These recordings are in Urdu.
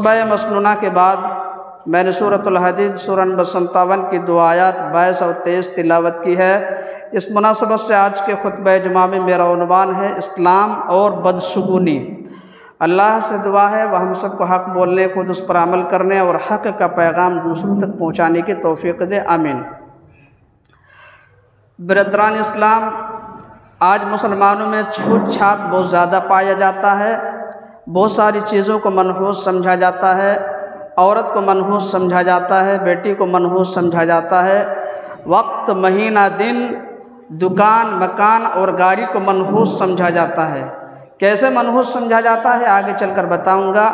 خطبہ مسنونہ کے بعد میں نے سورۃ الحدید سورہ نمبر 57 کی 2 آیات 22 اور 23 تلاوت کی ہے۔ اس مناسبت سے آج کے خطبہ جمعہ میں میرا عنوان ہے اسلام اور بدشگونی۔ اللہ سے دعا ہے وہ ہم سب کو حق بولنے، خود اس پر عمل کرنے اور حق کا پیغام دوسروں تک پہنچانے کی توفیق دے، آمین۔ برادران اسلام، آج مسلمانوں میں چھوٹ چھات بہت زیادہ پایا جاتا ہے۔ بہت ساری چیزوں کو منحوس سمجھا جاتا ہے۔ عورت کو منحوس سمجھا جاتا ہے، بیٹی کو منحوس سمجھا جاتا ہے، وقت، مہینہ، دن، دکان، مکان اور گاڑی کو منحوس سمجھا جاتا ہے۔ کیسے منحوس سمجھا جاتا ہے آگے چل کر بتاؤں گا۔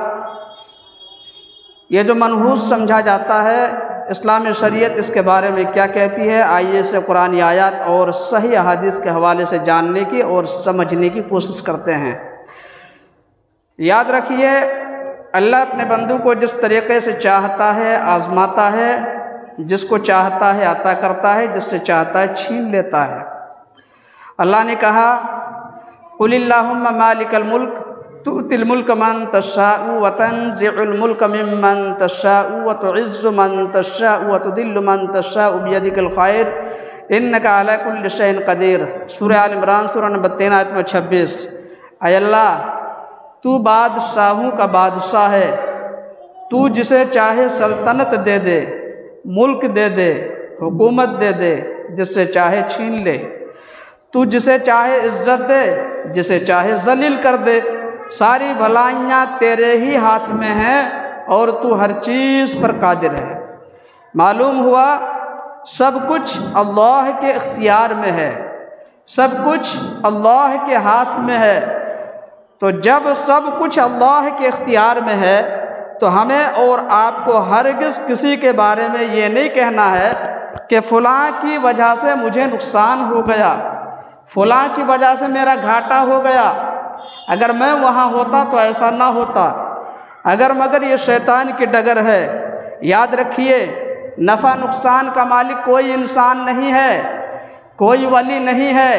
یہ جو منحوس سمجھا جاتا ہے، اسلامی شریعت اس کے بارے میں کیا کہتی ہے، آئیے سے قرآنی آیات اور صحیح احادیث کے حوالے سے جاننے کی اور سمجھنے کی کوشش کرتے ہیں۔ یاد رکھیے، اللہ اپنے بندوں کو جس طریقے سے چاہتا ہے آزماتا ہے، جس کو چاہتا ہے عطا کرتا ہے، جس سے چاہتا ہے چھین لیتا ہے۔ اللہ نے کہا قل اللہم مالک الملک تؤتی الملک من تشاء وتنزع الملک ممن تشاء وتعز من تشاء وتذل من تشاء بیدک الخیر انک علی کل شیء قدیر۔ سورہ آل عمران سورہ نمبر 3 آیت 26۔ اے اللہ، تو بادشاہوں کا بادشاہ ہے، تو جسے چاہے سلطنت دے دے، ملک دے دے، حکومت دے دے، جس سے چاہے چھین لے، تو جسے چاہے عزت دے، جسے چاہے ذلیل کر دے، ساری بھلائیاں تیرے ہی ہاتھ میں ہیں اور تو ہر چیز پر قادر ہے۔ معلوم ہوا سب کچھ اللہ کے اختیار میں ہے، سب کچھ اللہ کے ہاتھ میں ہے۔ تو جب سب کچھ اللہ کے اختیار میں ہے تو ہمیں اور آپ کو ہرگز کسی کے بارے میں یہ نہیں کہنا ہے کہ فلاں کی وجہ سے مجھے نقصان ہو گیا، فلاں کی وجہ سے میرا گھاٹا ہو گیا، اگر میں وہاں ہوتا تو ایسا نہ ہوتا۔ اگر مگر یہ شیطان کی ڈگر ہے۔ یاد رکھیے، نفع نقصان کا مالک کوئی انسان نہیں ہے، کوئی ولی نہیں ہے،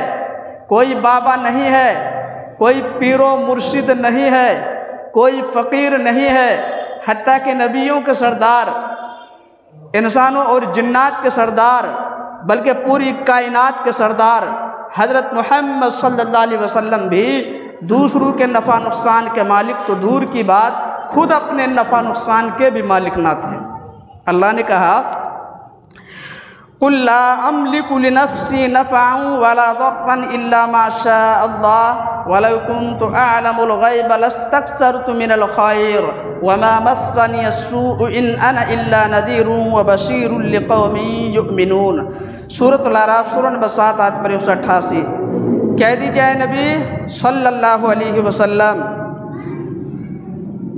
کوئی بابا نہیں ہے، کوئی پیر و مرشد نہیں ہے، کوئی فقیر نہیں ہے، حتیٰ کہ نبیوں کے سردار، انسانوں اور جنات کے سردار، بلکہ پوری کائنات کے سردار حضرت محمد صلی اللہ علیہ وسلم بھی دوسروں کے نفع نقصان کے مالک تو دور کی بات، خود اپنے نفع نقصان کے بھی مالک نہ تھے۔ اللہ نے کہا قل لا املک لنفسی نفعا ولا ضرا الا ما شاء اللہ ولو كنت اعلم الغیب لاستكثرت من الخیر وما مسنی السوء ان انا الا نذیر وبشیر لقوم یؤمنون۔ سورۃ الاعراف سورہ نمبر 7 آیت نمبر 188۔ کہہ دیجئے نبی صلی اللہ علیہ وسلم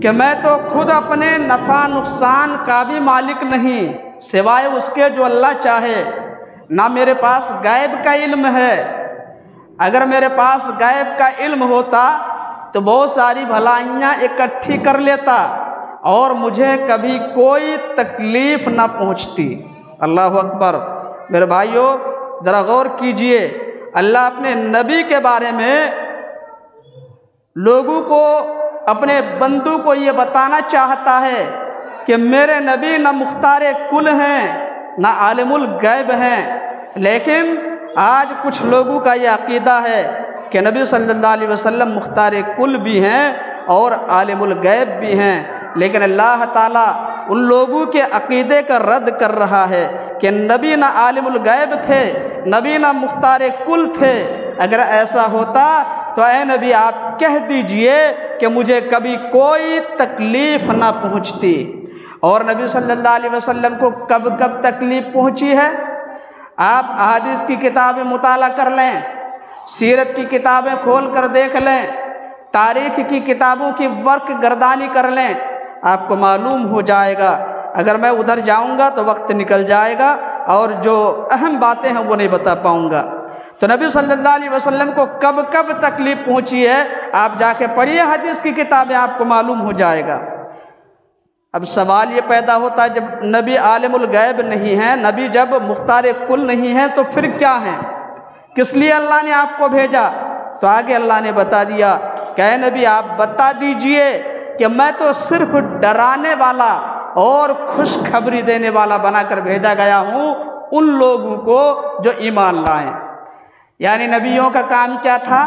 کہ میں تو خود اپنے نفع نقصان کا بھی مالک نہیں سوائے اس کے جو اللہ چاہے، نہ میرے پاس غیب کا علم ہے۔ اگر میرے پاس غیب کا علم ہوتا تو بہت ساری بھلائیاں اکٹھی کر لیتا اور مجھے کبھی کوئی تکلیف نہ پہنچتی۔ اللہ اکبر۔ میرے بھائیو، ذرا غور کیجئے، اللہ اپنے نبی کے بارے میں لوگوں کو، اپنے بندوں کو یہ بتانا چاہتا ہے کہ میرے نبی نہ مختار کل ہیں نہ عالم الغیب ہیں، لیکن آج کچھ لوگوں کا یہ عقیدہ ہے کہ نبی صلی اللہ علیہ وسلم مختار کل بھی ہیں اور عالم الغیب بھی ہیں، لیکن اللہ تعالیٰ ان لوگوں کے عقیدے کا رد کر رہا ہے کہ نبی نہ عالم الغیب تھے، نبی نہ مختار کل تھے۔ اگر ایسا ہوتا تو اے نبی آپ کہہ دیجئے کہ مجھے کبھی کوئی تکلیف نہ پہنچتی۔ اور نبی صلی اللہ علیہ وسلم کو کب کب تکلیف پہنچی ہے؟ آپ احادیث کی کتابیں مطالعہ کر لیں، سیرت کی کتابیں کھول کر دیکھ لیں، تاریخ کی کتابوں کی ورق گردانی کر لیں، آپ کو معلوم ہو جائے گا۔ اگر میں ادھر جاؤں گا تو وقت نکل جائے گا اور جو اہم باتیں ہیں وہ نہیں بتا پاؤں گا۔ تو نبی صلی اللہ علیہ وسلم کو کب کب تکلیف پہنچی ہے آپ جا کے پڑھیے حدیث کی کتابیں، آپ کو معلوم ہو جائے گا۔ اب سوال یہ پیدا ہوتا ہے، جب نبی عالم الغیب نہیں ہیں، نبی جب مختار کل نہیں ہیں تو پھر کیا ہیں؟ کس لیے اللہ نے آپ کو بھیجا؟ تو آگے اللہ نے بتا دیا کہ اے نبی آپ بتا دیجئے کہ میں تو صرف ڈرانے والا اور خوشخبری دینے والا بنا کر بھیجا گیا ہوں ان لوگوں کو جو ایمان لائیں۔ یعنی نبیوں کا کام کیا تھا؟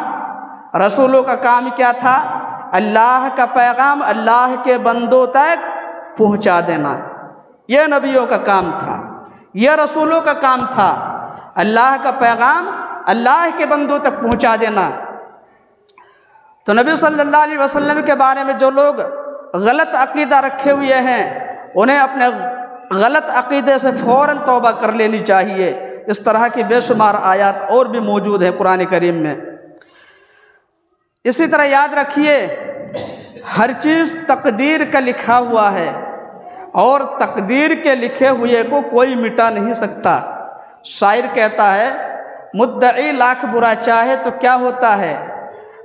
رسولوں کا کام کیا تھا؟ اللہ کا پیغام اللہ کے بندوں تک پہنچا دینا، یہ نبیوں کا کام تھا، یہ رسولوں کا کام تھا، اللہ کا پیغام اللہ کے بندوں تک پہنچا دینا۔ تو نبی صلی اللہ علیہ وسلم کے بارے میں جو لوگ غلط عقیدہ رکھے ہوئے ہیں انہیں اپنے غلط عقیدے سے فوراً توبہ کر لینی چاہیے۔ اس طرح کی بے شمار آیات اور بھی موجود ہیں قرآن کریم میں۔ اسی طرح یاد رکھیے ہر چیز تقدیر کا لکھا ہوا ہے اور تقدیر کے لکھے ہوئے کو کوئی مٹا نہیں سکتا۔ شاعر کہتا ہے مدعی لاکھ برا چاہے تو کیا ہوتا ہے،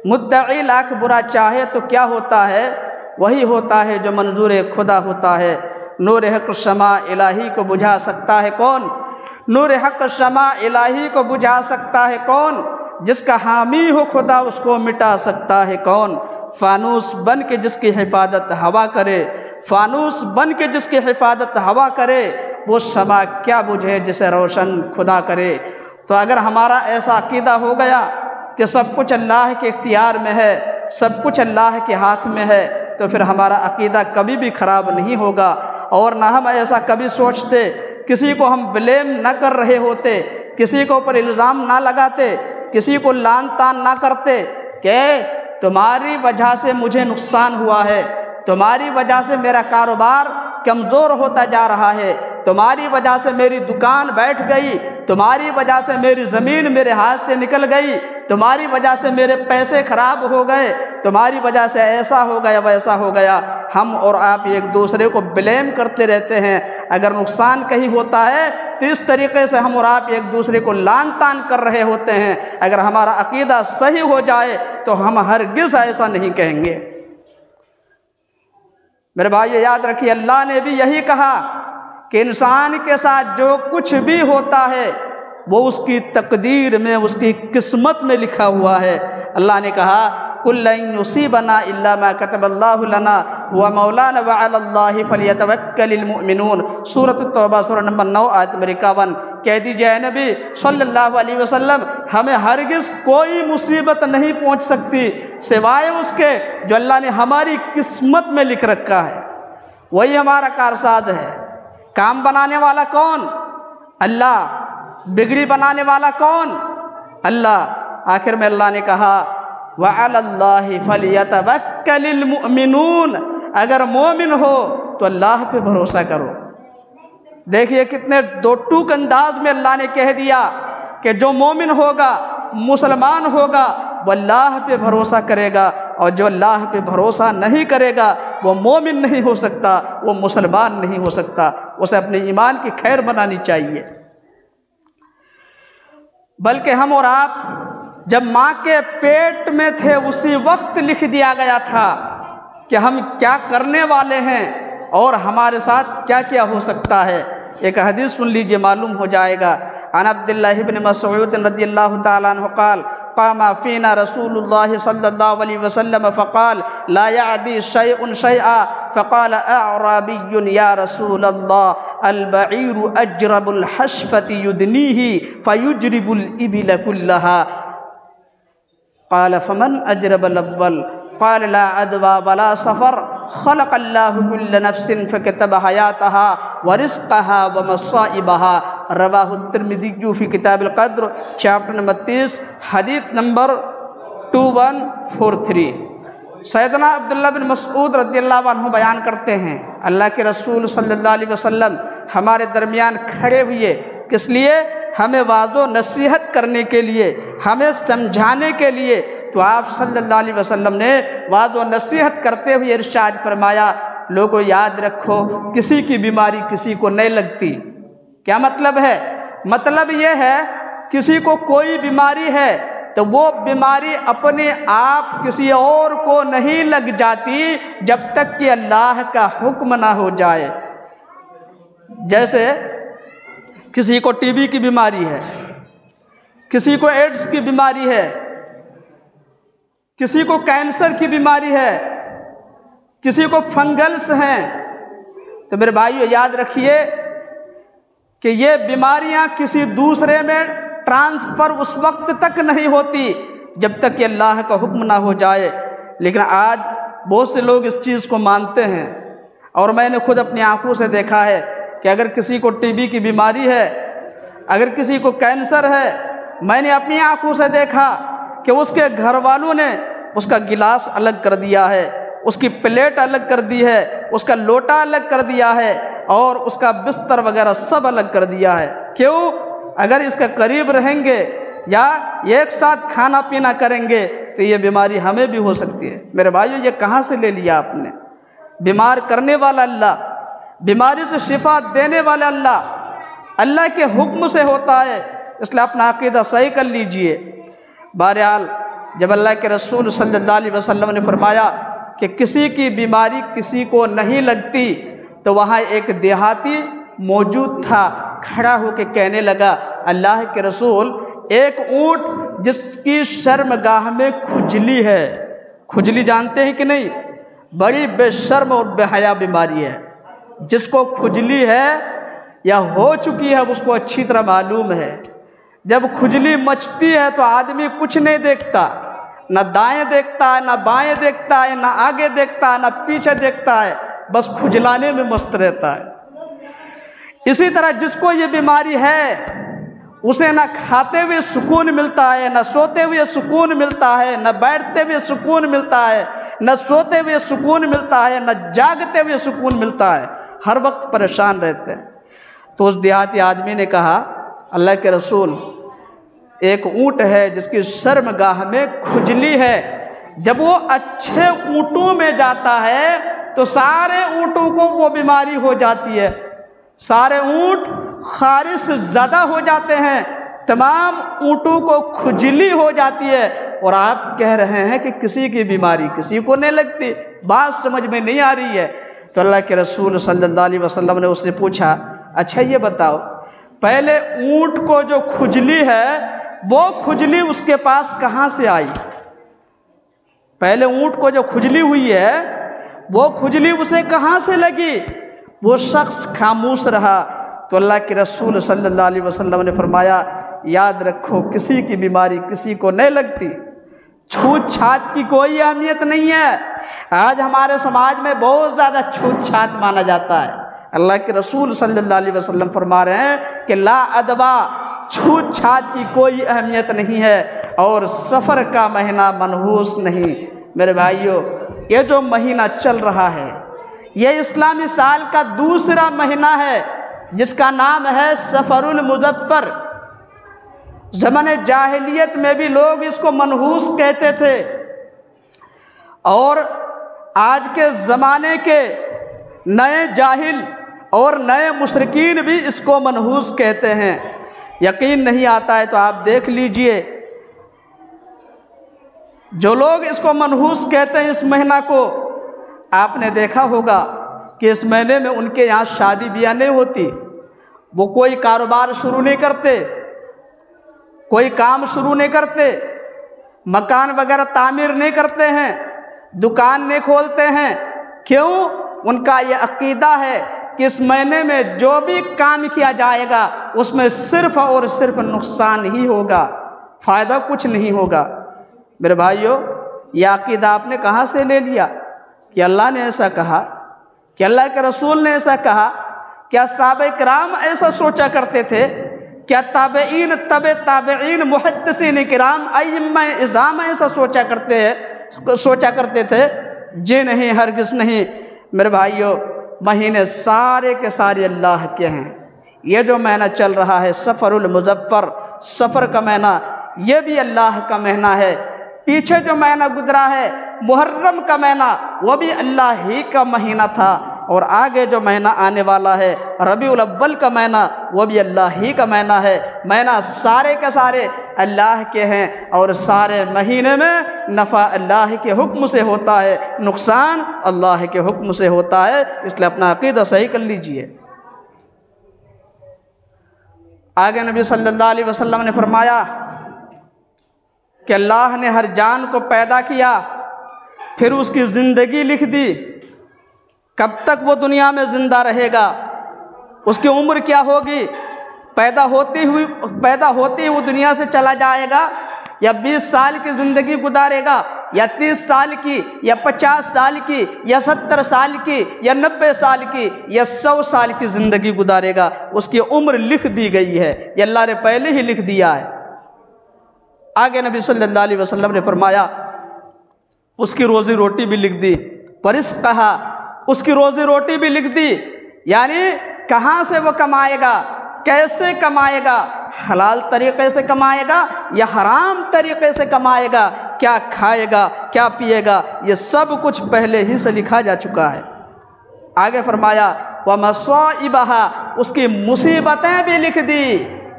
مدعی لاکھ برا چاہے تو کیا ہوتا ہے، وہی ہوتا ہے جو منظور خدا ہوتا ہے۔ نور حق شمع الہی کو بجھا سکتا ہے کون، نور حق شمع الہی کو بجھا سکتا ہے کون، جس کا حامی ہو خدا اس کو مٹا سکتا ہے کون۔ فانوس بن کے جس کی حفاظت ہوا کرے، فانوس بن کے جس کی حفاظت ہوا کرے، وہ شمع کیا بجھے جسے روشن خدا کرے۔ تو اگر ہمارا ایسا عقیدہ ہو گیا کہ سب کچھ اللہ کے اختیار میں ہے، سب کچھ اللہ کے ہاتھ میں ہے، تو پھر ہمارا عقیدہ کبھی بھی خراب نہیں ہوگا، اور نہ ہم ایسا کبھی سوچتے، کسی کو ہم بلیم نہ کر رہے ہوتے، کسی کو اوپر الزام نہ لگاتے، کسی کو لان تان نہ کرتے کہ تمہاری وجہ سے مجھے نقصان ہوا ہے، تمہاری وجہ سے میرا کاروبار کمزور ہوتا جا رہا ہے، تمہاری وجہ سے میری دکان بیٹھ گئی، تمہاری وجہ سے میری زمین میرے ہاتھ سے نکل گئی، تمہاری وجہ سے میرے پیسے خراب ہو گئے، تمہاری وجہ سے ایسا ہو گیا ویسا ہو گیا۔ ہم اور آپ ایک دوسرے کو بلیم کرتے رہتے ہیں۔ اگر نقصان کہیں ہوتا ہے تو اس طریقے سے ہم اور آپ ایک دوسرے کو لان تان کر رہے ہوتے ہیں۔ اگر ہمارا عقیدہ صحیح ہو جائے تو ہم ہرگز ایسا نہیں کہیں گے۔ میرے بھائی یاد رکھیے اللہ نے بھی یہی کہا کہ انسان کے ساتھ جو کچھ بھی ہوتا ہے وہ اس کی تقدیر میں، اس کی قسمت میں لکھا ہوا ہے۔ اللہ نے کہا قُل لَن يُصِيبَنَا إِلَّا مَا كَتَبَ اللَّهُ لَنَا هُوَ مَوْلَانَا وَعَلَى اللَّهِ فَلْيَتَوَكَّلِ الْمُؤْمِنُونَ۔ سورۃ التوبہ سورہ نمبر 9 آیت نمبر 51۔ کہہ دیجئے اے نبی صلی اللہ علیہ وسلم ہمیں ہرگز کوئی مصیبت نہیں پہنچ سکتی سوائے اس کے جو اللہ نے ہماری قسمت میں لکھ رکھا ہے، وہی ہمارا کارساز ہے۔ کام بنانے والا کون؟ اللہ۔ بگڑی بنانے والا کون؟ اللہ۔ آخر میں اللہ نے کہا وَعَلَى اللَّهِ فَلْيَتَوَكَّلِ الْمُؤْمِنُونَ، اگر مومن ہو تو اللہ پہ بھروسہ کرو۔ دیکھیے کتنے دو ٹوک انداز میں اللہ نے کہہ دیا کہ جو مومن ہوگا، مسلمان ہوگا، وہ اللہ پہ بھروسہ کرے گا، اور جو اللہ پہ بھروسہ نہیں کرے گا وہ مومن نہیں ہو سکتا، وہ مسلمان نہیں ہو سکتا۔ اسے اپنے ایمان کی خیر بنانی چاہیے۔ بلکہ ہم اور آپ جب ماں کے پیٹ میں تھے اسی وقت لکھ دیا گیا تھا کہ ہم کیا کرنے والے ہیں اور ہمارے ساتھ کیا کیا ہو سکتا ہے۔ ایک حدیث سن لیجئے، معلوم ہو جائے گا۔ عن عبداللہ بن مسعود رضی اللہ تعالیٰ عنہ قال قام فینا رسول اللہ صلی اللہ علیہ وسلم فقال لا يعدی شیء شیئا فقال اعرابی یا رسول اللہ البعیر اجرب الحشفة یدنیہ فیجرب الابل کلہا قال فمن اجرب الاول قال لا عدوى ولا سفر خلق اللہ كل نفس فكتب حیاتها ورزقها ومصائبها رواہ الترمذی فی کتاب القدر چیپٹر نمبر 30 حدیث نمبر 2143۔ سیدنا عبداللہ بن مسعود رضی اللہ عنہ بیان کرتے ہیں اللہ کے رسول صلی اللہ علیہ وسلم ہمارے درمیان کھڑے ہوئے، کس لیے؟ ہمیں واعظ و نصیحت کرنے کے لیے، ہمیں سمجھانے کے لیے۔ تو آپ صلی اللہ علیہ وسلم نے واعظ و نصیحت کرتے ہوئے ارشاد فرمایا لوگوں یاد رکھو کسی کی بیماری کسی کو نہیں لگتی۔ کیا مطلب ہے؟ مطلب یہ ہے کسی کو کوئی بیماری ہے تو وہ بیماری اپنے آپ کسی اور کو نہیں لگ جاتی جب تک کہ اللہ کا حکم نہ ہو جائے۔ جیسے کسی کو ٹی بی کی بیماری ہے، کسی کو ایڈز کی بیماری ہے، کسی کو کینسر کی بیماری ہے، کسی کو فنگلس ہیں، تو میرے بھائیو یاد رکھیے کہ یہ بیماریاں کسی دوسرے میں ٹرانسفر اس وقت تک نہیں ہوتی جب تک کہ اللہ کا حکم نہ ہو جائے۔ لیکن آج بہت سے لوگ اس چیز کو مانتے ہیں، اور میں نے خود اپنی آنکھوں سے دیکھا ہے کہ اگر کسی کو ٹی بی کی بیماری ہے، اگر کسی کو کینسر ہے، میں نے اپنی آنکھوں سے دیکھا کہ اس کے گھر والوں نے اس کا گلاس الگ کر دیا ہے، اس کی پلیٹ الگ کر دی ہے، اس کا لوٹا الگ کر دیا ہے، اور اس کا بستر وغیرہ سب الگ کر دیا ہے۔ کیوں؟ اگر اس کے قریب رہیں گے یا ایک ساتھ کھانا پینا کریں گے تو یہ بیماری ہمیں بھی ہو سکتی ہے۔ میرے بھائیو یہ کہاں سے لے لیا آپ نے؟ بیمار کرنے والا اللہ، بیماری سے شفا دینے والا اللہ کے حکم سے ہوتا ہے، اس لیے اپنا عقیدہ صحیح کر لیجئے۔ بہرحال جب اللہ کے رسول صلی اللہ علیہ وسلم نے فرمایا کہ کسی کی بیماری کسی کو نہیں لگتی، تو وہاں ایک دیہاتی موجود تھا، کھڑا ہو کے کہنے لگا، اللہ کے رسول، ایک اونٹ جس کی شرمگاہ میں کھجلی ہے، کھجلی جانتے ہیں کہ نہیں؟ بڑی بے شرم اور بے حیا بیماری ہے۔ جس کو کھجلی ہے یا ہو چکی ہے اس کو اچھی طرح معلوم ہے، جب کھجلی مچتی ہے تو آدمی کچھ نہیں دیکھتا، نہ دائیں دیکھتا ہے، نہ بائیں دیکھتا ہے، نہ آگے دیکھتا ہے، نہ پیچھے دیکھتا ہے، بس کھجلانے میں مست رہتا ہے۔ اسی طرح جس کو یہ بیماری ہے اسے نہ کھاتے ہوئے سکون ملتا ہے، نہ سوتے ہوئے سکون ملتا ہے، نہ بیٹھتے ہوئے سکون ملتا ہے، نہ سوتے ہوئے سکون ملتا ہے، نہ جاگتے ہوئے سکون ملتا ہے، ہر وقت پریشان رہتے ہیں۔ تو اس دیہاتی آدمی نے کہا، اللہ کے رسول، ایک اونٹ ہے جس کی شرمگاہ میں کھجلی ہے، جب وہ اچھے اونٹوں میں جاتا ہے تو سارے اونٹوں کو وہ بیماری ہو جاتی ہے، سارے اونٹ خارش زدہ ہو جاتے ہیں، تمام اونٹوں کو کھجلی ہو جاتی ہے، اور آپ کہہ رہے ہیں کہ کسی کی بیماری کسی کو نہیں لگتی، بات سمجھ میں نہیں آ رہی ہے۔ تو اللہ کے رسول صلی اللہ علیہ وسلم نے اس سے پوچھا، اچھا یہ بتاؤ، پہلے اونٹ کو جو کھجلی ہے وہ کھجلی اس کے پاس کہاں سے آئی؟ پہلے اونٹ کو جو کھجلی ہوئی ہے وہ کھجلی اسے کہاں سے لگی؟ وہ شخص خاموش رہا۔ تو اللہ کے رسول صلی اللہ علیہ وسلم نے فرمایا، یاد رکھو کسی کی بیماری کسی کو نہیں لگتی، چھوت چھات کی کوئی اہمیت نہیں ہے۔ آج ہمارے سماج میں بہت زیادہ چھوت چھات مانا جاتا ہے۔ اللہ کے رسول صلی اللہ علیہ وسلم فرما رہے ہیں کہ لا ادبا، چھوت چھات کی کوئی اہمیت نہیں ہے، اور سفر کا مہینہ منحوس نہیں۔ میرے بھائیو، یہ جو مہینہ چل رہا ہے یہ اسلامی سال کا دوسرا مہینہ ہے جس کا نام ہے سفر المظفر۔ زمانے جاہلیت میں بھی لوگ اس کو منحوس کہتے تھے، اور آج کے زمانے کے نئے جاہل اور نئے مشرکین بھی اس کو منحوس کہتے ہیں۔ یقین نہیں آتا ہے تو آپ دیکھ لیجئے، جو لوگ اس کو منحوس کہتے ہیں اس مہینہ کو، آپ نے دیکھا ہوگا کہ اس مہینے میں ان کے یہاں شادی بیاہ نہیں ہوتی، وہ کوئی کاروبار شروع نہیں کرتے، کوئی کام شروع نہیں کرتے، مکان وغیرہ تعمیر نہیں کرتے ہیں، دکان نہیں کھولتے ہیں۔ کیوں؟ ان کا یہ عقیدہ ہے کہ اس مہینے میں جو بھی کام کیا جائے گا اس میں صرف اور صرف نقصان ہی ہوگا، فائدہ کچھ نہیں ہوگا۔ میرے بھائیو، یہ عقیدہ آپ نے کہاں سے لے لیا؟ کہ اللہ نے ایسا کہا؟ کہ اللہ کے رسول نے ایسا کہا؟ کیا صحابہ کرام ایسا سوچا کرتے تھے؟ کیا تابعین، تابعین، محدثین کرام، ائمہ اعظام ایسا سوچا کرتے تھے؟ جی نہیں، ہرگز نہیں۔ میرے بھائیو، مہینے سارے کے سارے اللہ کے ہیں۔ یہ جو مہینہ چل رہا ہے سفر المظفر، سفر کا مہینہ، یہ بھی اللہ کا مہینہ ہے۔ پیچھے جو مہینہ گزرا ہے محرم کا مہینہ، وہ بھی اللہ ہی کا مہینہ تھا، اور آگے جو مہینہ آنے والا ہے ربیع الاول کا مہینہ، وہ بھی اللہ ہی کا مہینہ ہے۔ مہینہ سارے کے سارے اللہ کے ہیں، اور سارے مہینے میں نفع اللہ کے حکم سے ہوتا ہے، نقصان اللہ کے حکم سے ہوتا ہے۔ اس لیے اپنا عقیدہ صحیح کر لیجئے۔ آگے نبی صلی اللہ علیہ وسلم نے فرمایا کہ اللہ نے ہر جان کو پیدا کیا، پھر اس کی زندگی لکھ دی، کب تک وہ دنیا میں زندہ رہے گا، اس کی عمر کیا ہوگی، پیدا ہوتی ہی وہ دنیا سے چلا جائے گا، یا 20 سال کی زندگی گزارے گا، یا 30 سال کی، یا 50 سال کی، یا 70 سال کی، یا 90 سال کی، یا 100 سال کی زندگی گزارے گا، اس کی عمر لکھ دی گئی ہے، یہ اللہ نے پہلے ہی لکھ دیا ہے۔ آگے نبی صلی اللہ علیہ وسلم نے فرمایا اس کی روزی روٹی بھی لکھ دی، ورزقھا، اس کی روزی روٹی بھی لکھ دی، یعنی کہاں سے وہ کمائے گا، کیسے کمائے گا، حلال طریقے سے کمائے گا یا حرام طریقے سے کمائے گا، کیا کھائے گا، کیا پیے گا، یہ سب کچھ پہلے ہی سے لکھا جا چکا ہے۔ آگے فرمایا وَمَصَائِبَهَا، اس کی مصیبتیں بھی لکھ دی،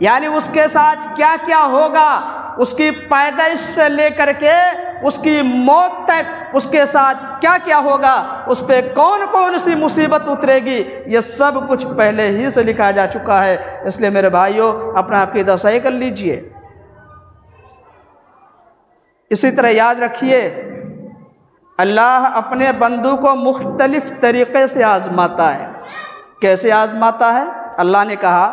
یعنی اس کے ساتھ کیا کیا ہوگا، اس کی پیدائش سے لے کر کے اس کی موت تک اس کے ساتھ کیا کیا ہوگا، اس پہ کون کون سی مصیبت اترے گی، یہ سب کچھ پہلے ہی سے لکھا جا چکا ہے۔ اس لیے میرے بھائیوں اپنا عقیدہ صحیح کر لیجئے۔ اسی طرح یاد رکھیے اللہ اپنے بندوں کو مختلف طریقے سے آزماتا ہے۔ کیسے آزماتا ہے؟ اللہ نے کہا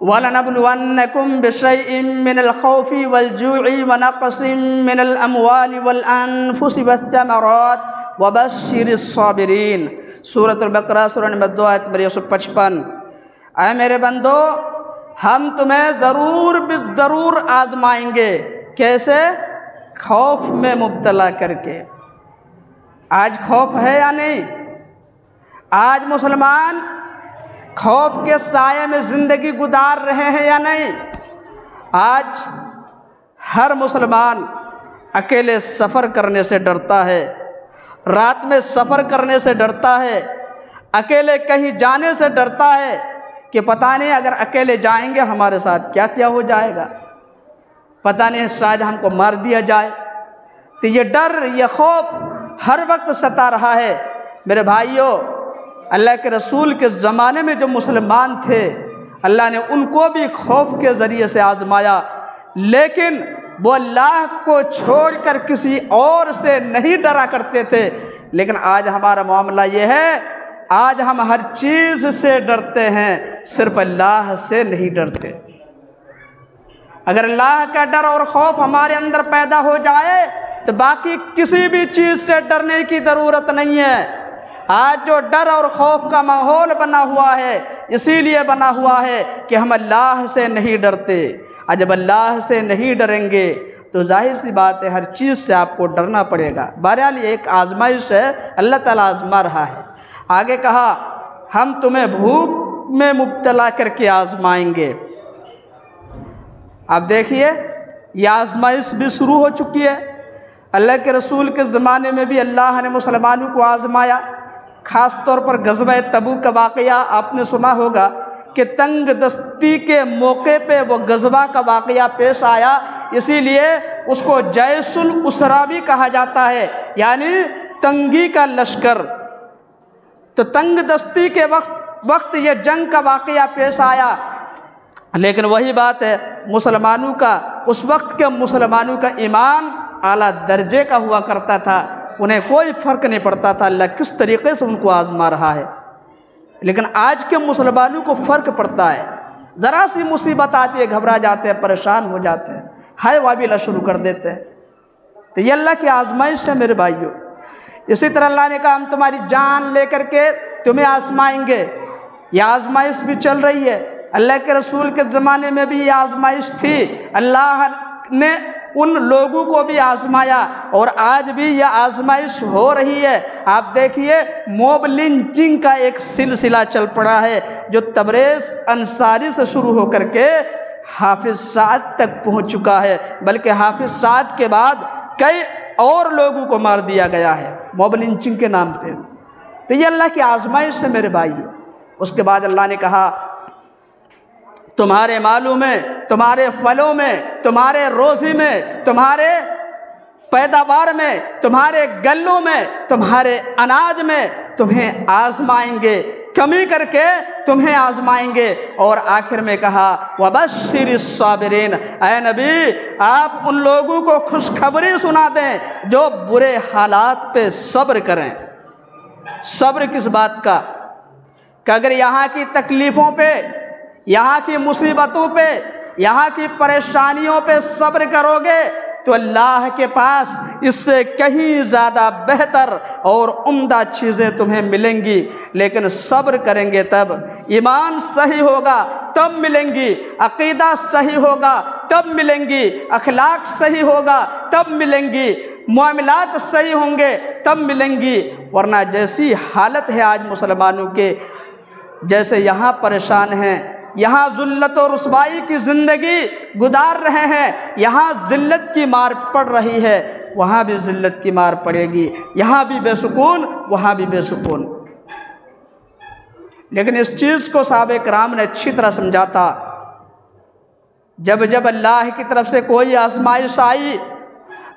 وَلَنَبْلُوَنَّكُمْ بِشَيْءٍ مِّنَ الْخَوْفِ وَالْجُوعِ وَنَقْصٍ مِّنَ الْأَمْوَالِ وَالْأَنفُسِ وَالثَّمَرَاتِ وَبَشِّرِ الصَّابِرِينَ، سورۃ البقرہ سورہ نمبر 2 آیت نمبر 155۔ اے میرے بندو، ہم تمہیں ضرور آزمائیں گے۔ کیسے؟ خوف میں مبتلا کر کے۔ آج خوف ہے یا نہیں؟ آج مسلمان خوف کے سائے میں زندگی گزار رہے ہیں یا نہیں؟ آج ہر مسلمان اکیلے سفر کرنے سے ڈرتا ہے، رات میں سفر کرنے سے ڈرتا ہے، اکیلے کہیں جانے سے ڈرتا ہے کہ پتہ نہیں اگر اکیلے جائیں گے ہمارے ساتھ کیا کیا ہو جائے گا، پتہ نہیں شاید ہم کو مار دیا جائے۔ تو یہ ڈر، یہ خوف ہر وقت ستا رہا ہے۔ میرے بھائیوں، اللہ کے رسول کے زمانے میں جو مسلمان تھے اللہ نے ان کو بھی خوف کے ذریعے سے آزمایا، لیکن وہ اللہ کو چھوڑ کر کسی اور سے نہیں ڈرا کرتے تھے۔ لیکن آج ہمارا معاملہ یہ ہے، آج ہم ہر چیز سے ڈرتے ہیں، صرف اللہ سے نہیں ڈرتے۔ اگر اللہ کا ڈر اور خوف ہمارے اندر پیدا ہو جائے تو باقی کسی بھی چیز سے ڈرنے کی ضرورت نہیں ہے۔ آج جو ڈر اور خوف کا ماحول بنا ہوا ہے، اسی لیے بنا ہوا ہے کہ ہم اللہ سے نہیں ڈرتے۔ اور جب اللہ سے نہیں ڈریں گے تو ظاہر سی بات ہے ہر چیز سے آپ کو ڈرنا پڑے گا۔ بہرحال یہ ایک آزمائش ہے، اللہ تعالیٰ آزما رہا ہے۔ آگے کہا ہم تمہیں بھوک میں مبتلا کر کے آزمائیں گے۔ اب دیکھیے یہ آزمائش بھی شروع ہو چکی ہے۔ اللہ کے رسول کے زمانے میں بھی اللہ نے مسلمانوں کو آزمایا، خاص طور پر غزوہ تبوک کا واقعہ آپ نے سنا ہوگا کہ تنگ دستی کے موقع پہ وہ غزوہ کا واقعہ پیش آیا، اسی لیے اس کو جیش الاسرا بھی کہا جاتا ہے، یعنی تنگی کا لشکر۔ تو تنگ دستی کے وقت یہ جنگ کا واقعہ پیش آیا، لیکن وہی بات ہے مسلمانوں کا، اس وقت کے مسلمانوں کا ایمان اعلیٰ درجے کا ہوا کرتا تھا، انہیں کوئی فرق نہیں پڑتا تھا اللہ کس طریقے سے ان کو آزما رہا ہے۔ لیکن آج کے مسلمانوں کو فرق پڑتا ہے، ذرا سی مصیبت آتی ہے گھبرا جاتے ہیں، پریشان ہو جاتے ہیں، ہائے وابیلا شروع کر دیتے ہیں۔ تو یہ اللہ کی آزمائش ہے میرے بھائیوں۔ اسی طرح اللہ نے کہا ہم تمہاری جان لے کر کے تمہیں آزمائیں گے۔ یہ آزمائش بھی چل رہی ہے، اللہ کے رسول کے زمانے میں بھی یہ آزمائش تھی، اللہ نے ان لوگوں کو بھی آزمایا اور آج بھی یہ آزمائش ہو رہی ہے۔ آپ دیکھیے موب لنچنگ کا ایک سلسلہ چل پڑا ہے جو تبریز انصاری سے شروع ہو کر کے حافظ سعد تک پہنچ چکا ہے، بلکہ حافظ سعد کے بعد کئی اور لوگوں کو مار دیا گیا ہے موب لنچنگ کے نام پہ۔ تو یہ اللہ کی آزمائش ہے میرے بھائی۔ اس کے بعد اللہ نے کہا تمہارے مالوں میں، تمہارے پھلوں میں، تمہارے روزی میں، تمہارے پیداوار میں، تمہارے گلوں میں، تمہارے اناج میں تمہیں آزمائیں گے، کمی کر کے تمہیں آزمائیں گے۔ اور آخر میں کہا وَبَشِّرِ الصَّابِرِينَ، اے نبی آپ ان لوگوں کو خوشخبری سنا دیں جو برے حالات پہ صبر کریں۔ صبر کس بات کا کہ اگر یہاں کی تکلیفوں پہ، یہاں کی مصیبتوں پہ، یہاں کی پریشانیوں پہ صبر کرو گے تو اللہ کے پاس اس سے کہیں زیادہ بہتر اور عمدہ چیزیں تمہیں ملیں گی۔ لیکن صبر کریں گے تب، ایمان صحیح ہوگا تب ملیں گی، عقیدہ صحیح ہوگا تب ملیں گی، اخلاق صحیح ہوگا تب ملیں گی، معاملات صحیح ہوں گے تب ملیں گی۔ ورنہ جیسی حالت ہے آج مسلمانوں کے، جیسے یہاں پریشان ہیں، یہاں ذلت و رسوائی کی زندگی گزار رہے ہیں، یہاں ذلت کی مار پڑ رہی ہے، وہاں بھی ذلت کی مار پڑے گی، یہاں بھی بے سکون وہاں بھی بے سکون۔ لیکن اس چیز کو صحابہ کرام نے اچھی طرح سمجھا تھا۔ جب جب اللہ کی طرف سے کوئی آزمائش آئی،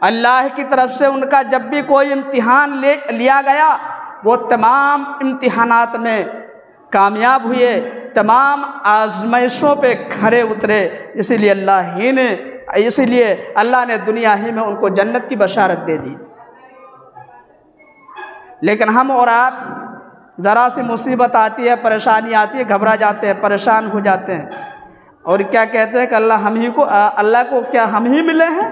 اللہ کی طرف سے ان کا جب بھی کوئی امتحان لیا گیا، وہ تمام امتحانات میں کامیاب ہوئے، تمام آزمائشوں پہ کھرے اترے۔ اسی لیے اللہ نے دنیا ہی میں ان کو جنت کی بشارت دے دی۔ لیکن ہم اور آپ ذرا سی مصیبت آتی ہے، پریشانی آتی ہے، گھبرا جاتے ہیں، پریشان ہو جاتے ہیں، اور کیا کہتے ہیں کہ اللہ کو کیا ہم ہی ملے ہیں،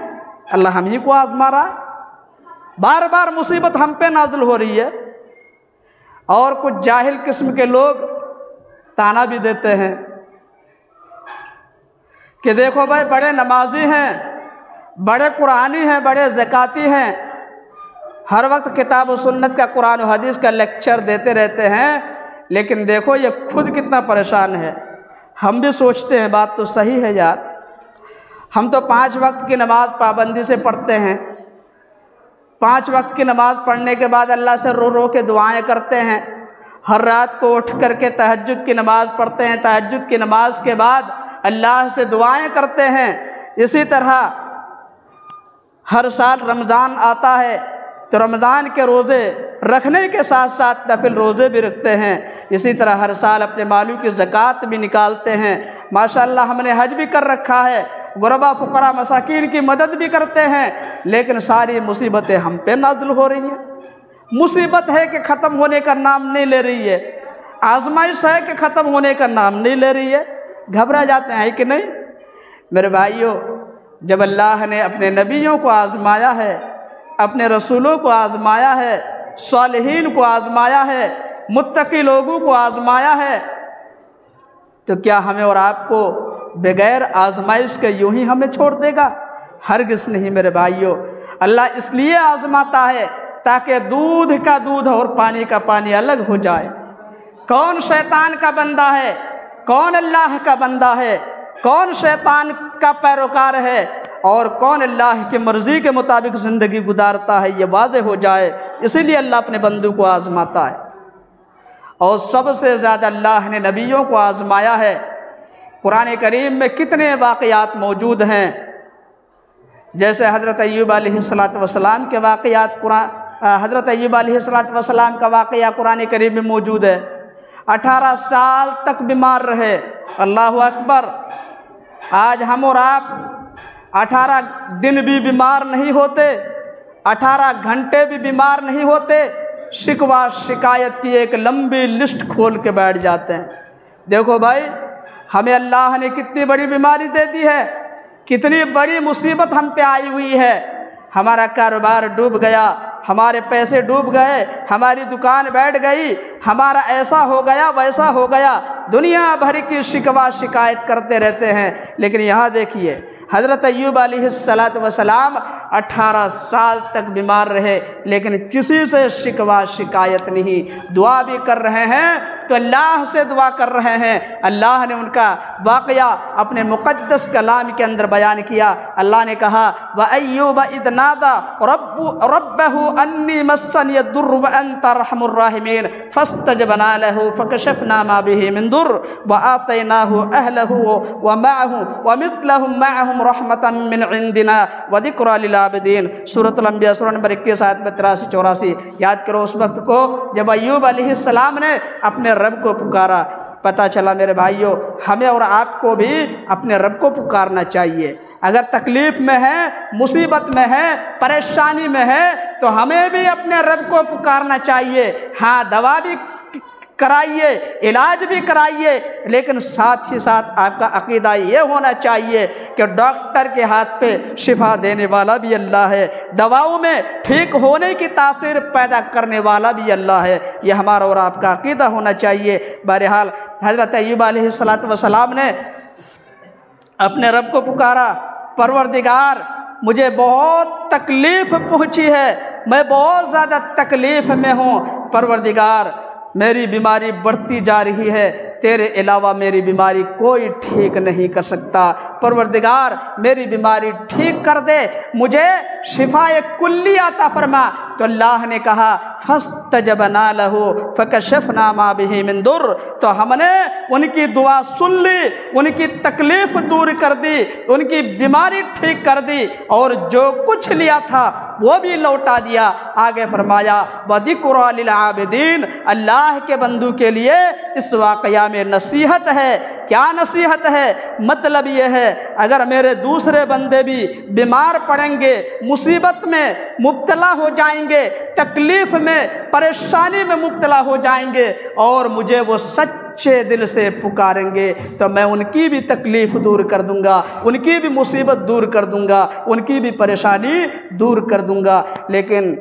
اللہ ہم ہی کو آزما رہا ہے۔ بار بار مصیبت ہم پہ نازل ہو رہی ہے، اور کچھ جاہل قسم کے لوگ تانا بھی دیتے ہیں کہ دیکھو بھائی بڑے نمازی ہیں، بڑے قرآنی ہیں، بڑے زکاتی ہیں، ہر وقت کتاب و سنت کا، قرآن و حدیث کا لیکچر دیتے رہتے ہیں، لیکن دیکھو یہ خود کتنا پریشان ہے۔ ہم بھی سوچتے ہیں بات تو صحیح ہے یار، ہم تو 5 وقت کی نماز پابندی سے پڑھتے ہیں، 5 وقت کی نماز پڑھنے کے بعد اللہ سے رو رو کے دعائیں کرتے ہیں، ہر رات کو اٹھ کر کے تہجد کی نماز پڑھتے ہیں، تہجد کی نماز کے بعد اللہ سے دعائیں کرتے ہیں۔ اسی طرح ہر سال رمضان آتا ہے تو رمضان کے روزے رکھنے کے ساتھ ساتھ نفل روزے بھی رکھتے ہیں۔ اسی طرح ہر سال اپنے مالوں کی زکوٰۃ بھی نکالتے ہیں۔ ماشاءاللہ ہم نے حج بھی کر رکھا ہے، غربا فقراء مساکین کی مدد بھی کرتے ہیں، لیکن ساری مصیبتیں ہم پہ نازل ہو رہی ہیں۔ مصیبت ہے کہ ختم ہونے کا نام نہیں لے رہی ہے، آزمائش ہے کہ ختم ہونے کا نام نہیں لے رہی ہے، گھبرا جاتے ہیں کہ نہیں؟ میرے بھائیوں، جب اللہ نے اپنے نبیوں کو آزمایا ہے، اپنے رسولوں کو آزمایا ہے، صالحین کو آزمایا ہے، متقی لوگوں کو آزمایا ہے، تو کیا ہمیں اور آپ کو بغیر آزمائش کے یوں ہی ہمیں چھوڑ دے گا؟ ہرگز نہیں میرے بھائیوں۔ اللہ اس لیے آزماتا ہے تاکہ دودھ کا دودھ اور پانی کا پانی الگ ہو جائے۔ کون شیطان کا بندہ ہے، کون اللہ کا بندہ ہے، کون شیطان کا پیروکار ہے، اور کون اللہ کی مرضی کے مطابق زندگی گزارتا ہے، یہ واضح ہو جائے۔ اسی لیے اللہ اپنے بندوں کو آزماتا ہے، اور سب سے زیادہ اللہ نے نبیوں کو آزمایا ہے۔ قرآن کریم میں کتنے واقعات موجود ہیں، جیسے حضرت ایوب علیہ السلام کے واقعات، حضرت ایوب علیہ السلام کا واقعہ قرآن کریم میں موجود ہے۔ 18 سال تک بیمار رہے، اللہ اکبر۔ آج ہم اور آپ 18 دن بھی بیمار نہیں ہوتے، 18 گھنٹے بھی بیمار نہیں ہوتے، شکوہ شکایت کی ایک لمبی لسٹ کھول کے بیٹھ جاتے ہیں۔ دیکھو بھائی، ہمیں اللہ نے کتنی بڑی بیماری دے دی ہے، کتنی بڑی مصیبت ہم پہ آئی ہوئی ہے۔ ہمارا کاروبار ڈوب گیا، ہمارے پیسے ڈوب گئے، ہماری دکان بیٹھ گئی، ہمارا ایسا ہو گیا ویسا ہو گیا، دنیا بھر کی شکوہ شکایت کرتے رہتے ہیں۔ لیکن یہاں دیکھیے، حضرت ایوب علیہ السلام 18 سال تک بیمار رہے، لیکن کسی سے شکوہ شکایت نہیں۔ دعا بھی کر رہے ہیں تو اللہ سے دعا کر رہے ہیں۔ اللہ نے ان کا واقعہ اپنے مقدس کلام کے اندر بیان کیا۔ اللہ نے کہا وَأَيُّوبَ إِذْ نَادَى رَبَّهُ أَنِّي مَسَّنِيَ الضُّرُّ وَأَنْتَ أَرْحَمُ الرَّاحِمِينَ فَاسْتَجَبْنَا لَهُ فَكَشَفْنَا مَا بِهِ مِنْ ضُرٍّ وَآتَيْنَاهُ أَهْلَهُ وَمِثْلَهُمْ مَعَهُمْ رَحْمَةً مِّنْ عِنْدِنَا وَذِكْرَىٰ لِلْعَابِدِينَ۔ سورۃ الانبیاء سورہ نمبر 21 آیت میں 83-84 یاد کرو اس وقت کو جب ایوب علیہ السلام نے اپنے رب کو پکارا۔ پتہ چلا میرے بھائیوں، ہمیں اور آپ کو بھی اپنے رب کو پکارنا چاہیے۔ اگر تکلیف میں ہے، مصیبت میں ہے، پریشانی میں ہے تو ہمیں بھی اپنے رب کو پکارنا چاہیے۔ ہاں، دوا بھی کرائیے، علاج بھی کرائیے، لیکن ساتھ ہی ساتھ آپ کا عقیدہ یہ ہونا چاہیے کہ ڈاکٹر کے ہاتھ پہ شفا دینے والا بھی اللہ ہے، دواؤں میں ٹھیک ہونے کی تاثیر پیدا کرنے والا بھی اللہ ہے۔ یہ ہمارا اور آپ کا عقیدہ ہونا چاہیے۔ بہرحال حضرت ایوب علیہ السلام نے اپنے رب کو پکارا، پروردگار مجھے بہت تکلیف پہنچی ہے، میں بہت زیادہ تکلیف میں ہوں، پروردگار میری بیماری بڑھتی جا رہی ہے، تیرے علاوہ میری بیماری کوئی ٹھیک نہیں کر سکتا، پروردگار میری بیماری ٹھیک کر دے، مجھے شفاء کلی عطا فرما۔ تو اللہ نے کہا فاستجبنا لہ فکشفنا ما بہ من ضر، تو ہم نے ان کی دعا سن لی، ان کی تکلیف دور کر دی، ان کی بیماری ٹھیک کر دی، اور جو کچھ لیا تھا وہ بھی لوٹا دیا۔ آگے فرمایا وَذِكْرَىٰ لِلْعَابِدِينَ، اللہ کے بندو کے لیے اس واقعہ میں نصیحت ہے۔ کیا نصیحت ہے؟ مطلب یہ ہے اگر میرے دوسرے بندے بھی بیمار پڑیں گے، مصیبت میں مبتلا ہو جائیں گے، تکلیف میں، پریشانی میں مبتلا ہو جائیں گے اور مجھے وہ سچے دل سے پکاریں گے تو میں ان کی بھی تکلیف دور کر دوں گا، ان کی بھی مصیبت دور کر دوں گا، ان کی بھی پریشانی دور کر دوں گا، لیکن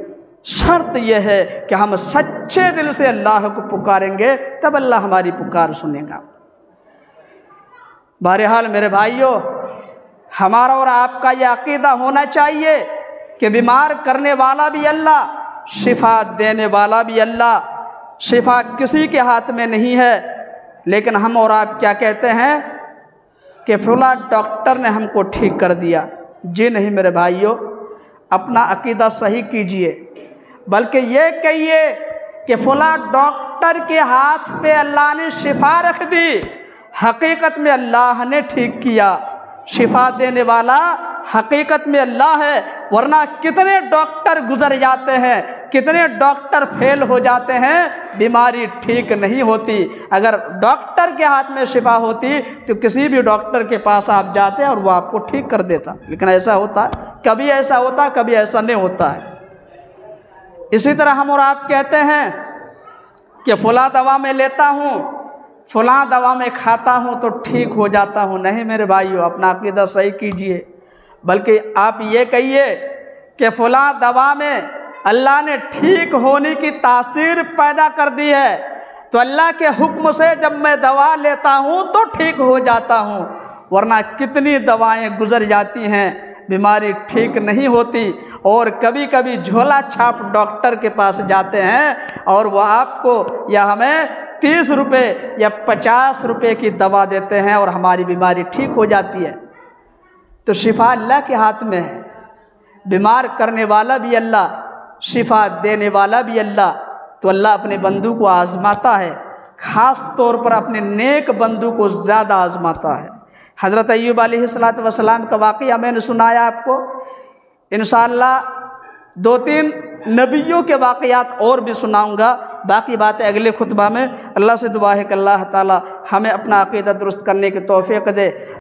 شرط یہ ہے کہ ہم سچے دل سے اللہ کو پکاریں گے، تب اللہ ہماری پکار سنے گا۔ بہرحال میرے بھائیوں، ہمارا اور آپ کا یہ عقیدہ ہونا چاہیے کہ بیمار کرنے والا بھی اللہ، شفا دینے والا بھی اللہ، شفا کسی کے ہاتھ میں نہیں ہے۔ لیکن ہم اور آپ کیا کہتے ہیں کہ فلاں ڈاکٹر نے ہم کو ٹھیک کر دیا۔ جی نہیں میرے بھائیوں، اپنا عقیدہ صحیح کیجئے، بلکہ یہ کہیے کہ فلاں ڈاکٹر کے ہاتھ پہ اللہ نے شفا رکھ دی، حقیقت میں اللہ نے ٹھیک کیا، شفا دینے والا حقیقت میں اللہ ہے، ورنہ کتنے ڈاکٹر گزر جاتے ہیں، کتنے ڈاکٹر فیل ہو جاتے ہیں، بیماری ٹھیک نہیں ہوتی۔ اگر ڈاکٹر کے ہاتھ میں شفا ہوتی تو کسی بھی ڈاکٹر کے پاس آپ جاتے اور وہ آپ کو ٹھیک کر دیتا، لیکن ایسا ہوتا ہے؟ کبھی ایسا ہوتا، کبھی ایسا نہیں ہوتا ہے۔ اسی طرح ہم اور آپ کہتے ہیں کہ فلاں دوا میں لیتا ہوں، فلاں دوا میں کھاتا ہوں تو ٹھیک ہو جاتا ہوں۔ نہیں میرے بھائیو، اپنا عقیدہ صحیح کیجئے، بلکہ آپ یہ کہیے کہ فلاں دوا میں اللہ نے ٹھیک ہونے کی تاثیر پیدا کر دی ہے، تو اللہ کے حکم سے جب میں دوا لیتا ہوں تو ٹھیک ہو جاتا ہوں، ورنہ کتنی دوائیں گزر جاتی ہیں، بیماری ٹھیک نہیں ہوتی، اور کبھی کبھی جھولا چھاپ ڈاکٹر کے پاس جاتے ہیں اور وہ آپ کو یا ہمیں 30 روپے یا 50 روپے کی دوا دیتے ہیں اور ہماری بیماری ٹھیک ہو جاتی ہے۔ تو شفا اللہ کے ہاتھ میں ہے، بیمار کرنے والا بھی اللہ، شفا دینے والا بھی اللہ۔ تو اللہ اپنے بندوں کو آزماتا ہے، خاص طور پر اپنے نیک بندوں کو زیادہ آزماتا ہے۔ حضرت ایوب علیہ السلام کا واقعہ میں نے سنایا آپ کو، انشاءاللہ 2-3 نبیوں کے واقعات اور بھی سناؤں گا، باقی باتیں اگلے خطبہ میں۔ اللہ سے دعا ہے کہ اللہ تعالی ہمیں اپنا عقیدہ درست کرنے کی توفیق دے۔